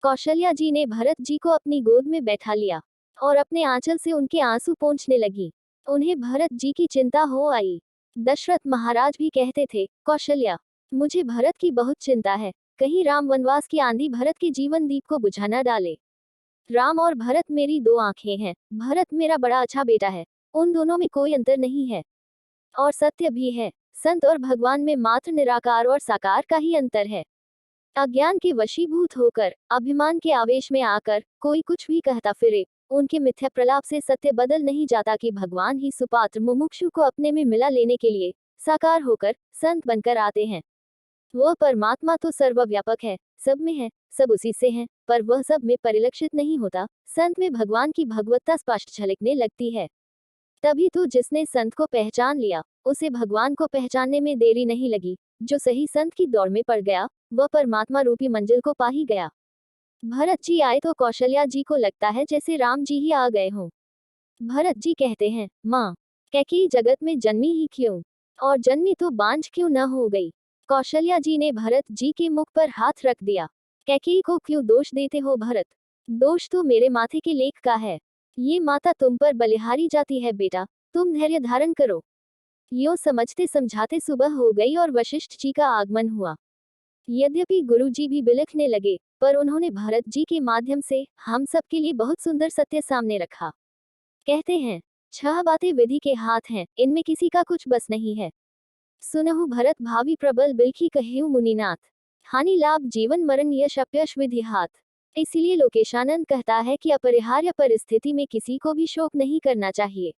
कौशल्या जी ने भरत जी को अपनी गोद में बैठा लिया और अपने आंचल से उनके आंसू पोंछने लगी। उन्हें भरत जी की चिंता हो आई। दशरथ महाराज भी कहते थे, कौशल्या, मुझे भरत की बहुत चिंता है, कहीं राम वनवास की आंधी भरत के जीवन दीप को बुझा न डाले। राम और भरत मेरी दो आंखें हैं, भरत मेरा बड़ा अच्छा बेटा है, उन दोनों में कोई अंतर नहीं है। और सत्य भी है, संत और भगवान में मात्र निराकार और साकार का ही अंतर है। अज्ञान के वशीभूत होकर, अभिमान के आवेश में आकर कोई कुछ भी कहता फिरे, उनके मिथ्या प्रलाप से सत्य बदल नहीं जाता कि भगवान ही सुपात्र मुमुक्षु को अपने में मिला लेने के लिए साकार होकर संत बनकर आते हैं। वह परमात्मा तो सर्वव्यापक है, सब में है, सब उसी से है, पर वह सब में परिलक्षित नहीं होता। संत में भगवान की भगवत्ता स्पष्ट झलकने लगती है। तभी तो जिसने संत को पहचान लिया, उसे भगवान को पहचानने में देरी नहीं लगी। जो सही संत की दौड़ में पड़ गया, वह परमात्मा रूपी मंजिल को पा ही गया। भरत जी आए तो कौशल्या जी को लगता है जैसे राम जी ही आ गए हों। भरत जी कहते हैं, माँ, कैकेयी जगत में जन्मी ही क्यों, और जन्मी तो बांझ क्यों न हो गई। कौशल्या जी ने भरत जी के मुख पर हाथ रख दिया। कैकेयी को क्यों दोष देते हो भरत, दोष तो मेरे माथे के लेख का है। ये माता तुम पर बलिहारी जाती है बेटा, तुम धैर्य धारण करो। यूं समझते समझाते सुबह हो गई और वशिष्ठ जी का आगमन हुआ। यद्यपि गुरु जी भी बिलखने लगे, पर उन्होंने भरत जी के माध्यम से हम सब के लिए बहुत सुंदर सत्य सामने रखा। कहते हैं, 6 बातें विधि के हाथ हैं, इनमें किसी का कुछ बस नहीं है। सुनहु भरत भावी प्रबल बिलखी कहेउ मुनिनाथ, हानि लाभ जीवन मरण यश अपयश विधि हाथ। इसलिए लोकेशानंद कहता है कि अपरिहार्य परिस्थिति में किसी को भी शोक नहीं करना चाहिए।